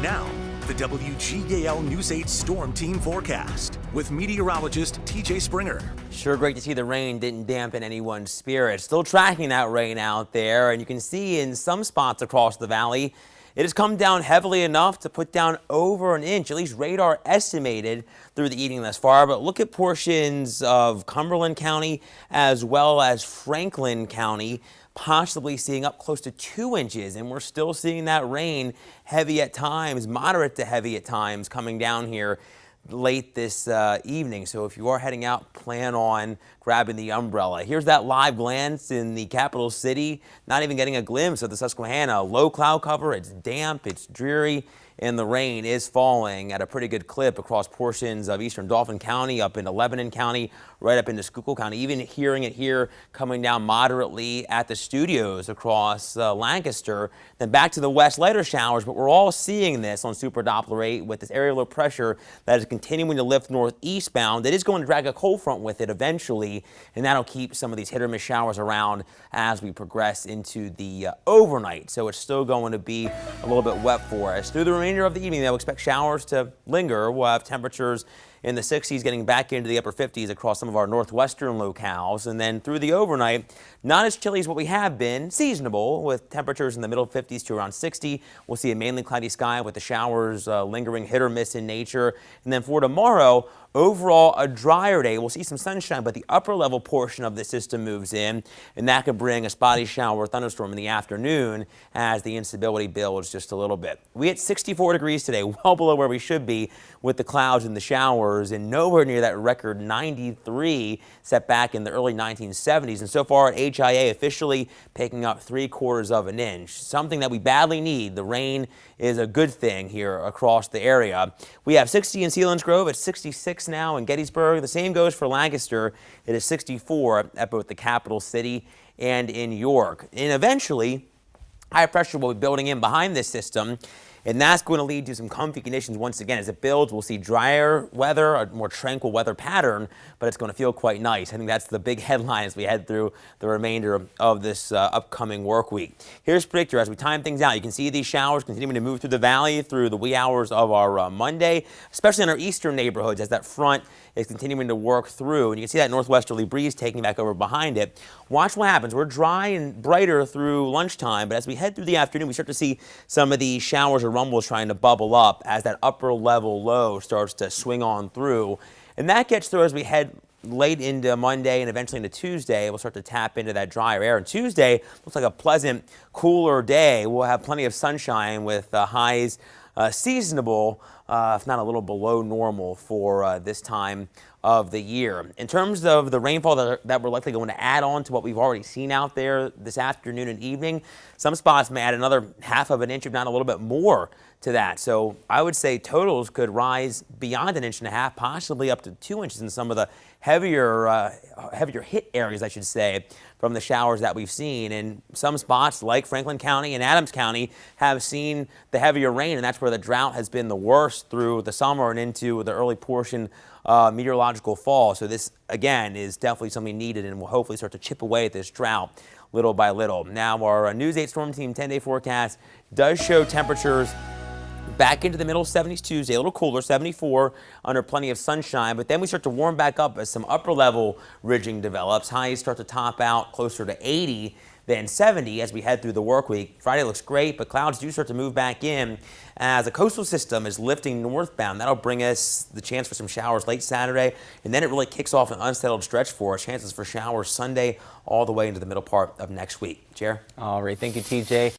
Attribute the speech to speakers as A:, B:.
A: Now, the WGAL News 8 Storm Team forecast with meteorologist TJ Springer.
B: Sure great to see the rain didn't dampen anyone's spirit. Still tracking that rain out there, and you can see in some spots across the valley, it has come down heavily enough to put down over an inch, at least radar estimated through the evening thus far. But look at portions of Cumberland County as well as Franklin County, possibly seeing up close to 2 inches, and we're still seeing that rain heavy at times, moderate to heavy at times, coming down here late this evening. So if you are heading out, plan on grabbing the umbrella. Here's that live glance in the capital city. Not even getting a glimpse of the Susquehanna. Low cloud cover, it's damp, it's dreary, and the rain is falling at a pretty good clip across portions of eastern Dauphin County, up into Lebanon County, right up into Schuylkill County. Even hearing it here coming down moderately at the studios across Lancaster. Then back to the west, lighter showers, but we're all seeing this on Super Doppler 8 with this area low pressure that is continuing to lift northeastbound. It is going to drag a cold front with it eventually, and that'll keep some of these hit or miss showers around as we progress into the overnight. So it's still going to be a little bit wet for us. Through the remainder of the evening, they'll expect showers to linger. We'll have temperatures in the 60s, getting back into the upper 50s across some of our northwestern locales. And then through the overnight, not as chilly as what we have been, seasonable, with temperatures in the middle 50s to around 60. We'll see a mainly cloudy sky with the showers lingering hit or miss in nature. And then for tomorrow, overall a drier day. We'll see some sunshine, but the upper level portion of the system moves in, and that could bring a spotty shower or thunderstorm in the afternoon as the instability builds just a little bit. We hit 64 degrees today, well below where we should be with the clouds and the showers, and nowhere near that record 93 set back in the early 1970s. And so far at HIA, officially picking up 3/4 of an inch, something that we badly need. The rain is a good thing here across the area. We have 60 in Selinsgrove, it's 66 now in Gettysburg. The same goes for Lancaster. It is 64 at both the capital city and in York. And eventually, high pressure will be building in behind this system, and that's going to lead to some comfy conditions once again. As it builds, we'll see drier weather, a more tranquil weather pattern, but it's going to feel quite nice. I think that's the big headline as we head through the remainder of this upcoming work week. Here's Predictor as we time things out. You can see these showers continuing to move through the valley through the wee hours of our Monday, especially in our eastern neighborhoods as that front is continuing to work through. And you can see that northwesterly breeze taking back over behind it. Watch what happens. We're dry and brighter through lunchtime, but as we head through the afternoon, we start to see some of these showers or rumbles trying to bubble up as that upper level low starts to swing on through. And that gets through as we head late into Monday and eventually into Tuesday. We'll start to tap into that drier air. And Tuesday looks like a pleasant, cooler day. We'll have plenty of sunshine with highs seasonable, if not a little below normal for this time of the year. In terms of the rainfall that we're likely going to add on to what we've already seen out there this afternoon and evening, some spots may add another 1/2 inch, if not a little bit more to that. So I would say totals could rise beyond 1.5 inches, possibly up to 2 inches in some of the heavier hit areas, I should say, from the showers that we've seen. And some spots like Franklin County and Adams County have seen the heavier rain, and that's where the drought has been the worst through the summer and into the early portion meteorological fall. So this, again, is definitely something needed and will hopefully start to chip away at this drought little by little. Now, our News 8 Storm Team 10-day forecast does show temperatures back into the middle 70s Tuesday, a little cooler, 74 under plenty of sunshine, but then we start to warm back up as some upper level ridging develops. Highs start to top out closer to 80 than 70 as we head through the work week. Friday looks great, but clouds do start to move back in as a coastal system is lifting northbound. That'll bring us the chance for some showers late Saturday, and then it really kicks off an unsettled stretch for us. Chances for showers Sunday all the way into the middle part of next week. Chair?
C: All right, thank you, TJ.